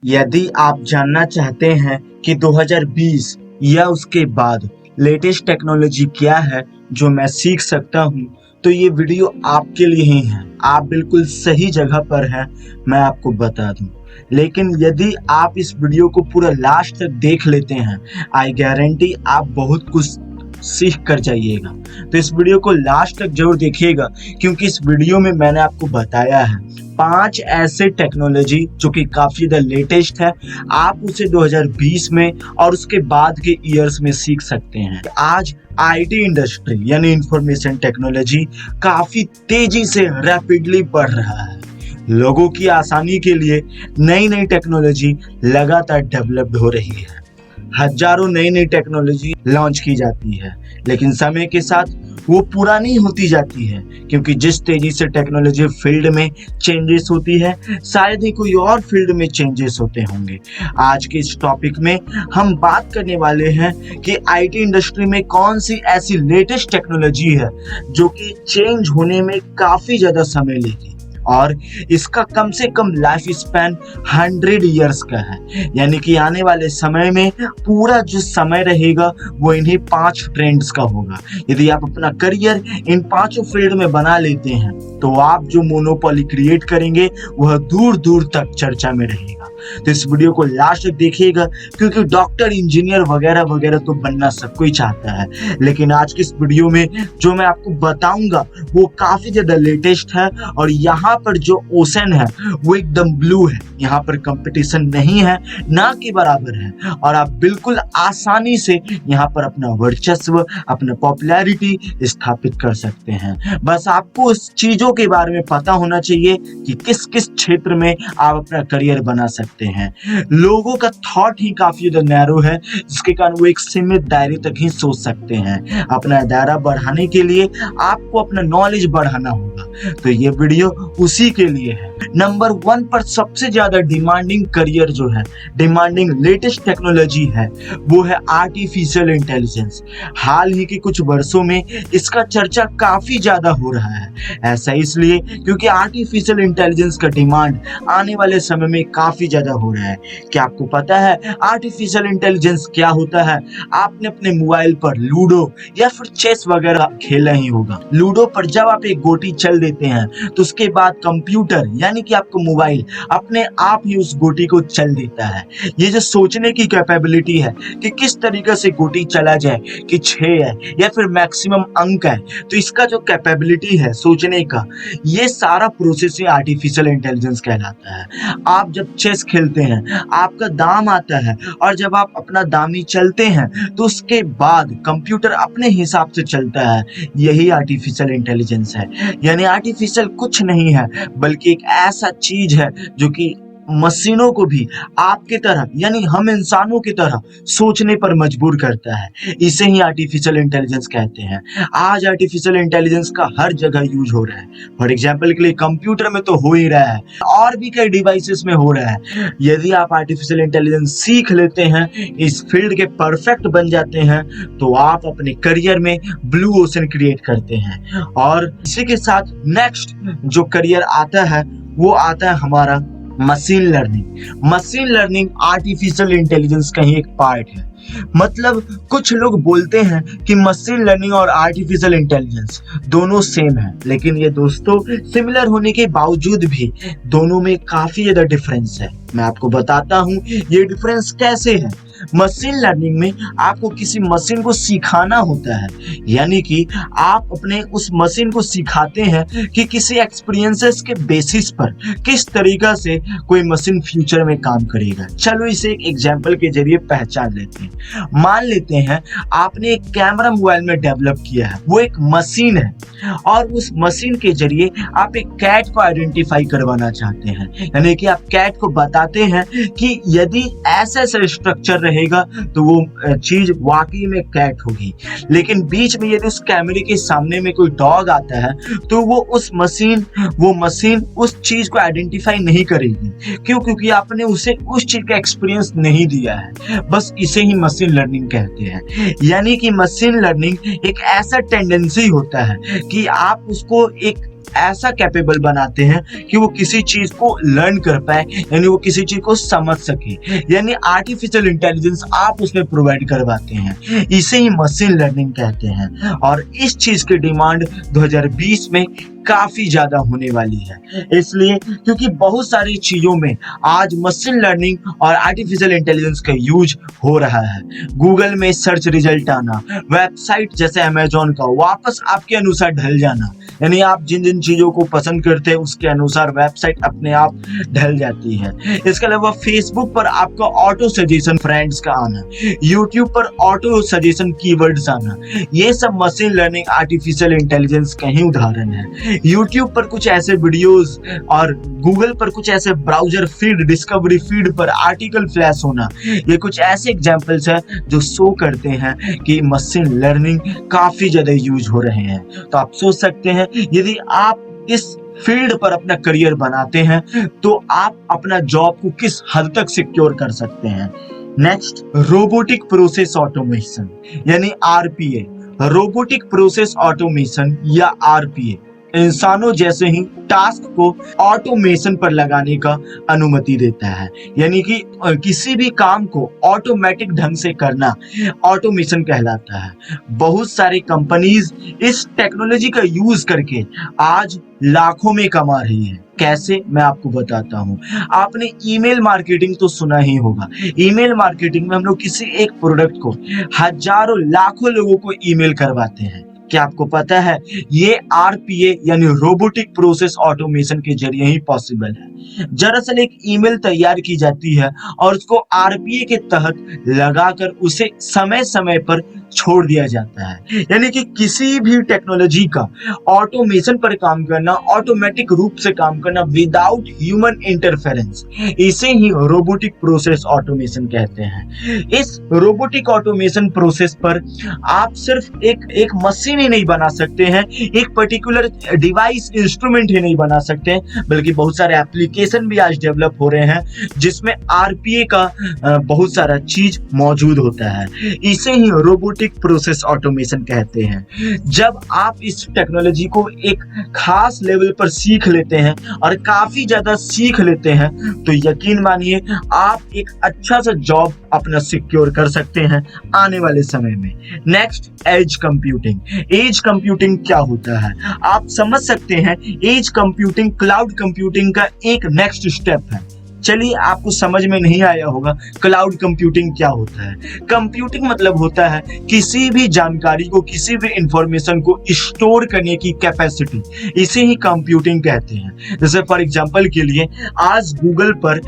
यदि आप जानना चाहते हैं कि 2020 या उसके बाद लेटेस्ट टेक्नोलॉजी क्या है जो मैं सीख सकता हूं, तो ये वीडियो आपके लिए ही है। आप बिल्कुल सही जगह पर हैं, मैं आपको बता दूं। लेकिन यदि आप इस वीडियो को पूरा लास्ट तक देख लेते हैं, आई गारंटी आप बहुत कुछ सीख कर जाइएगा। तो इस वीडियो को लास्ट तक जरूर देखिएगा, क्योंकि इस वीडियो में मैंने आपको बताया है 5 ऐसे टेक्नोलॉजी जो कि काफी ज्यादा लेटेस्ट है। आप उसे 2020 में और उसके बाद के ईयर्स में सीख सकते हैं। आज आईटी इंडस्ट्री यानी इंफॉर्मेशन टेक्नोलॉजी काफी तेजी से रैपिडली बढ़ रहा है। लोगों की आसानी के लिए नई नई टेक्नोलॉजी लगातार डेवलप्ड हो रही है। हजारों नई नई टेक्नोलॉजी लॉन्च की जाती है, लेकिन समय के साथ वो पुरानी होती जाती है, क्योंकि जिस तेजी से टेक्नोलॉजी फील्ड में चेंजेस होती है, शायद ही कोई और फील्ड में चेंजेस होते होंगे। आज के इस टॉपिक में हम बात करने वाले हैं कि आईटी इंडस्ट्री में कौन सी ऐसी लेटेस्ट टेक्नोलॉजी है जो कि चेंज होने में काफी ज्यादा समय लेगी और इसका कम से कम लाइफ स्पैन 100 ईयर्स का है। यानी कि आने वाले समय में पूरा जो समय रहेगा वो इन्हीं 5 ट्रेंड्स का होगा। यदि आप अपना करियर इन 5 फील्ड में बना लेते हैं तो आप जो मोनोपोली क्रिएट करेंगे वह दूर दूर तक चर्चा में रहेगा। तो इस वीडियो को लास्ट तक देखिएगा, क्योंकि डॉक्टर, इंजीनियर वगैरह वगैरह तो बनना सब कोई चाहता है, लेकिन आज की इस वीडियो में जो मैं आपको बताऊंगा वो काफी ज्यादा लेटेस्ट है। और यहाँ पर जो ओशन है वो एकदम ब्लू है। यहाँ पर कंपटीशन नहीं है, ना के बराबर है, और आप बिल्कुल आसानी से यहाँ पर अपना वर्चस्व, अपना पॉपुलैरिटी स्थापित कर सकते हैं। बस आपको उस चीजों के बारे में पता होना चाहिए कि किस किस क्षेत्र में आप अपना करियर बना सकते हैं। लोगों का थॉट ही काफी ज्यादा नैरो है, जिसके कारण वो एक सीमित दायरे तक ही सोच सकते हैं। अपना दायरा बढ़ाने के लिए आपको अपना नॉलेज बढ़ाना होगा, तो ये वीडियो उसी के लिए है। नंबर 1 पर सबसे ज्यादा डिमांडिंग करियर जो है, डिमांडिंग लेटेस्ट टेक्नोलॉजी है, वो है आर्टिफिशियल इंटेलिजेंस। हाल ही के कुछ वर्षों में इसका चर्चा काफी ज्यादा हो रहा है। ऐसा इसलिए क्योंकि आर्टिफिशियल इंटेलिजेंस का डिमांड आने वाले समय में काफी ज्यादा हो रहा है। क्या आपको पता है आर्टिफिशियल इंटेलिजेंस क्या होता है? आपने अपने मोबाइल पर लूडो या फिर चेस वगैरह खेला ही होगा। लूडो पर जब आप एक गोटी चल देते हैं तो उसके बाद कंप्यूटर यानी कि आपका मोबाइल अपने आप ही उस गोटी को चल देता है। ये जो सोचने की कैपेबिलिटी है कि किस तरीके से गोटी चला जाए, कि 6 है या फिर मैक्सिमम अंक है, तो इसका जो कैपेबिलिटी है सोचने का, ये सारा प्रोसेस ही आर्टिफिशियल इंटेलिजेंस कहलाता है। आप जब चेस खेलते हैं, आपका दाम आता है, और जब आप अपना दामी चलते हैं तो उसके बाद कंप्यूटर अपने हिसाब से चलता है। यही आर्टिफिशियल इंटेलिजेंस है। यानी आर्टिफिशियल कुछ नहीं है, बल्कि एक ऐसा चीज है जो कि मशीनों को भी आपके तरह यानी हम इंसानों की तरह सोचने पर मजबूर करता है। इसे ही आर्टिफिशियल इंटेलिजेंस कहते हैं। आज आर्टिफिशियल इंटेलिजेंस का हर जगह यूज हो रहा है। फॉर एग्जांपल के लिए कंप्यूटर में तो हो ही रहा है, और भी कई डिवाइसेस में हो रहा है। यदि आप आर्टिफिशियल इंटेलिजेंस सीख लेते हैं, इस फील्ड के परफेक्ट बन जाते हैं, तो आप अपने करियर में ब्लू ओशन क्रिएट करते हैं। और इसी के साथ नेक्स्ट जो करियर आता है वो आता है हमारा machine learning. Machine learning artificial intelligence का ही एक पार्ट है। मतलब कुछ लोग बोलते हैं कि मशीन लर्निंग और आर्टिफिशियल इंटेलिजेंस दोनों सेम है, लेकिन ये दोस्तों सिमिलर होने के बावजूद भी दोनों में काफी ज्यादा डिफरेंस है। मैं आपको बताता हूँ ये डिफरेंस कैसे है। मशीन लर्निंग में आपको किसी मशीन को सिखाना होता है, यानी कि आप अपने उस मशीन को सिखाते हैं कि किसी एक्सपीरियंसेस के बेसिस पर किस तरीका से कोई मशीन फ्यूचर में काम करेगा। चलो इसे एक एग्जांपल के जरिए पहचान लेते हैं। मान लेते हैं आपने एक कैमरा मोबाइल में डेवलप किया है, वो एक मशीन है, और उस मशीन के जरिए आप एक कैट को आइडेंटिफाई करवाना चाहते हैं। यानी कि आप कैट को बताते हैं कि यदि ऐसा स्ट्रक्चर रहेगा तो वो चीज वाकई में कैट होगी। लेकिन बीच में यदि उस कैमरे के सामने में कोई डॉग आता है तो वो मशीन उस चीज को आइडेंटिफाई नहीं करेगी। क्यों? क्योंकि आपने उसे उस चीज का एक्सपीरियंस नहीं दिया है। बस इसे ही मशीन लर्निंग कहते हैं। यानी कि मशीन लर्निंग एक ऐसा टेंडेंसी होता है कि आप उसको एक ऐसा कैपेबल बनाते हैं कि वो किसी चीज को लर्न कर पाए, यानी वो किसी चीज को समझ सके, यानी आर्टिफिशियल इंटेलिजेंस आप उसमें प्रोवाइड करवाते हैं। इसे ही मशीन लर्निंग कहते हैं और इस चीज की डिमांड 2020 में काफी ज्यादा होने वाली है। इसलिए क्योंकि बहुत सारी चीजों में आज मशीन लर्निंग और आर्टिफिशियल इंटेलिजेंस का यूज हो रहा है। गूगल में सर्च रिजल्ट आना, वेबसाइट जैसे अमेजोन का वापस आपके अनुसार ढल जाना, यानी आप जिन जिन चीजों को पसंद करते हैं उसके अनुसार वेबसाइट अपने आप ढल जाती है। इसके अलावा फेसबुक पर आपका ऑटो सजेशन फ्रेंड्स का आना, यूट्यूब पर ऑटो सजेशन कीवर्ड्स आना, ये सब मशीन लर्निंग आर्टिफिशियल इंटेलिजेंस का ही उदाहरण है। यूट्यूब पर कुछ ऐसे वीडियोस और गूगल पर कुछ ऐसे ब्राउजर फीड, डिस्कवरी फीड पर आर्टिकल फ्लैश होना, ये कुछ ऐसे एग्जांपल्स हैं जो शो करते हैं कि मशीन लर्निंग काफी ज्यादा यूज हो रहे हैं। तो आप सोच सकते हैं यदि आप इस फील्ड पर अपना करियर बनाते हैं तो आप अपना जॉब को किस हद तक सिक्योर कर सकते हैं। नेक्स्ट, रोबोटिक प्रोसेस ऑटोमेशन यानी आरपीए। रोबोटिक प्रोसेस ऑटोमेशन या आरपीए इंसानों जैसे ही टास्क को ऑटोमेशन पर लगाने का अनुमति देता है, यानी कि किसी भी काम को ऑटोमेटिक ढंग से करना ऑटोमेशन कहलाता है। बहुत सारी कंपनीज इस टेक्नोलॉजी का यूज करके आज लाखों में कमा रही है। कैसे, मैं आपको बताता हूँ। आपने ईमेल मार्केटिंग तो सुना ही होगा। ईमेल मार्केटिंग में हम लोग किसी एक प्रोडक्ट को हजारों लाखों लोगों को ईमेल करवाते हैं। क्या आपको पता है ये आरपीए यानी रोबोटिक प्रोसेस ऑटोमेशन के जरिए ही पॉसिबल है। दरअसल एक ईमेल तैयार की जाती है और उसको आरपीए के तहत लगाकर उसे समय समय पर छोड़ दिया जाता है, यानी कि किसी भी टेक्नोलॉजी का ऑटोमेशन पर काम करना, ऑटोमेटिक रूप से काम करना विदाउट ह्यूमन इंटरफेरेंस, इसे ही रोबोटिक प्रोसेस ऑटोमेशन कहते हैं। इस रोबोटिक ऑटोमेशन प्रोसेस पर आप सिर्फ एक मशीन ही नहीं बना सकते हैं, एक पर्टिकुलर डिवाइस इंस्ट्रूमेंट ही नहीं बना सकते हैं, बल्कि बहुत सारे एप्लीकेशन भी आज डेवलप हो रहे हैं जिसमें आरपीए का बहुत सारा चीज मौजूद होता है। इसे ही रोबोटिक प्रोसेस ऑटोमेशन कहते हैं। जब आप इस टेक्नोलॉजी को एक खास लेवल पर सीख लेते हैं और काफी ज्यादा सीख लेते हैं तो यकीन मानिए आप एक अच्छा सा जॉब अपना सिक्योर कर सकते हैं आने वाले समय में। Next, edge computing. Edge computing क्या होता है आप समझ सकते हैं। एज कंप्यूटिंग क्लाउड कंप्यूटिंग का एक नेक्स्ट स्टेप है। चलिए, आपको समझ में नहीं आया होगा क्लाउड कंप्यूटिंग क्या होता है। कंप्यूटिंग मतलब होता है किसी भी जानकारी को, किसी भी इंफॉर्मेशन को स्टोर करने की कैपेसिटी, इसे ही कंप्यूटिंग कहते हैं। जैसे फॉर एग्जांपल के लिए आज गूगल पर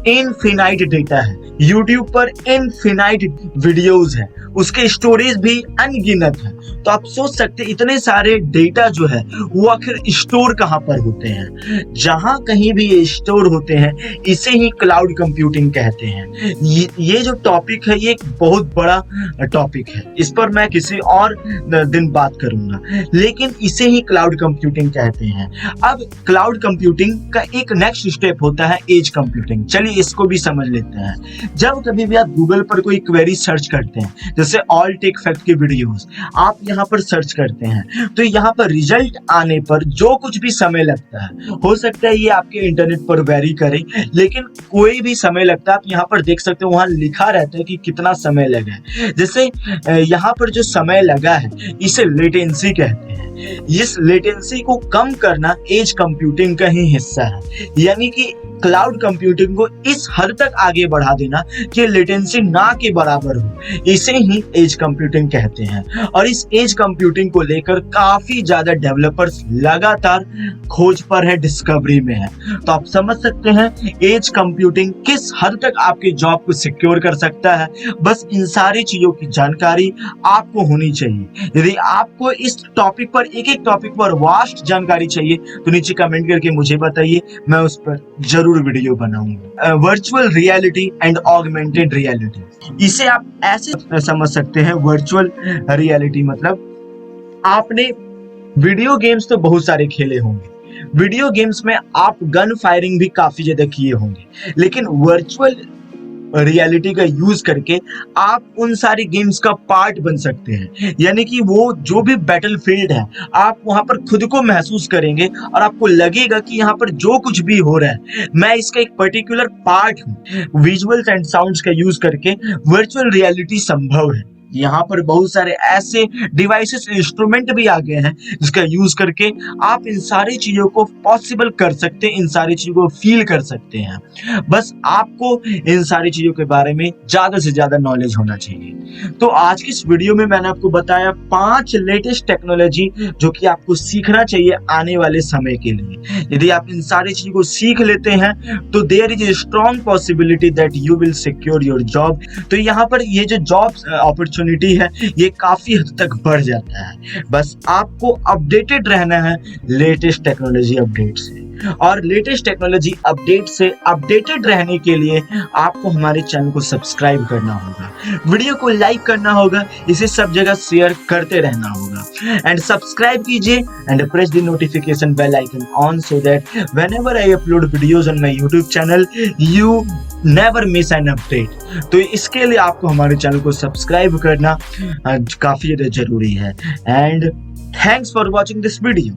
इनफिनाइट डेटा है, यूट्यूब पर इनफिनाइट वीडियोस है, उसके स्टोरेज भी अनगिनत है। तो आप सोच सकते इतने सारे डेटा जो है वो आखिर स्टोर कहाँ पर होते हैं। जहां कहीं भी ये स्टोर होते हैं इसे ही क्लाउड कंप्यूटिंग कहते हैं। ये जो टॉपिक है ये एक बहुत बड़ा टॉपिक है, इस पर मैं किसी और दिन बात करूंगा, लेकिन इसे ही क्लाउड कंप्यूटिंग कहते हैं। अब क्लाउड कंप्यूटिंग का एक नेक्स्ट स्टेप होता है एज कंप्यूटिंग। चलिए इसको भी समझ लेते हैं। जब कभी भी आप गूगल पर कोई क्वेरी सर्च करते हैं, जैसे ऑल टेक फैक्ट की वीडियोस आप यहाँ पर सर्च करते हैं, तो यहाँ पर रिजल्ट आने पर जो कुछ भी समय लगता है, हो सकता है ये आपके इंटरनेट पर वेरी करे, लेकिन कोई भी समय लगता है आप यहाँ पर देख सकते हो, वहां लिखा रहता है कि कितना समय लगा है। जैसे यहाँ पर जो समय लगा है इसे लेटेंसी कहते हैं। इस लेटेंसी को कम करना एज कंप्यूटिंग का ही हिस्सा है, यानी कि क्लाउड कंप्यूटिंग को इस हद तक आगे बढ़ा देना कि लेटेंसी ना के बराबर हो, इसे ही एज कंप्यूटिंग कहते हैं। और इस एज कंप्यूटिंग को लेकर काफी ज्यादा डेवलपर्स लगातार खोज पर है, डिस्कवरी में है। तो आप समझ सकते हैं एज कंप्यूटिंग किस हद तक आपके जॉब को सिक्योर कर सकता है। बस इन सारी चीजों की जानकारी आपको होनी चाहिए। यदि आपको इस टॉपिक पर, एक एक टॉपिक पर वास्ट जानकारी चाहिए तो नीचे कमेंट करके मुझे बताइए, मैं उस पर जरूर वीडियो बनाऊंगा। Virtual reality and augmented reality, इसे आप ऐसे समझ सकते हैं। वर्चुअल रियलिटी मतलब आपने वीडियो गेम्स तो बहुत सारे खेले होंगे, वीडियो गेम्स में आप गन फायरिंग भी काफी ज्यादा किए होंगे, लेकिन वर्चुअल रियलिटी का यूज करके आप उन सारी गेम्स का पार्ट बन सकते हैं। यानी कि वो जो भी बैटलफील्ड है, आप वहां पर खुद को महसूस करेंगे और आपको लगेगा कि यहाँ पर जो कुछ भी हो रहा है मैं इसका एक पर्टिकुलर पार्ट हूँ। विजुअल्स एंड साउंड्स का यूज करके वर्चुअल रियलिटी संभव है। यहाँ पर बहुत सारे ऐसे डिवाइसेस इंस्ट्रूमेंट भी आ गए हैं जिसका यूज करके आप इन सारी चीजों को पॉसिबल कर सकते हैं, इन सारी चीजों को फील कर सकते हैं। बस आपको इन सारी चीजों के बारे में ज्यादा से ज्यादा नॉलेज होना चाहिए। तो आज की इस वीडियो में मैंने आपको बताया 5 लेटेस्ट टेक्नोलॉजी जो कि आपको सीखना चाहिए आने वाले समय के लिए। यदि आप इन सारी चीजों को सीख लेते हैं तो there is a strong possibility that you will secure your job. तो यहाँ पर ये जो जॉब अपॉर्चुनिटी है ये काफी हद तक बढ़ जाता है। बस आपको अपडेटेड रहना है लेटेस्ट टेक्नोलॉजी अपडेट से, और लेटेस्ट टेक्नोलॉजी अपडेट से अपडेटेड रहने के लिए आपको हमारे चैनल को सब्सक्राइब करना होगा, वीडियो को लाइक करना होगा, इसे सब जगह शेयर करते रहना होगा एंड सब्सक्राइब कीजिए and press the notification bell icon on so that whenever I upload videos on my YouTube channel you never miss an update. तो इसके लिए आपको हमारे चैनल को सब्सक्राइब करना काफी ज्यादा जरूरी है। And thanks for watching this video.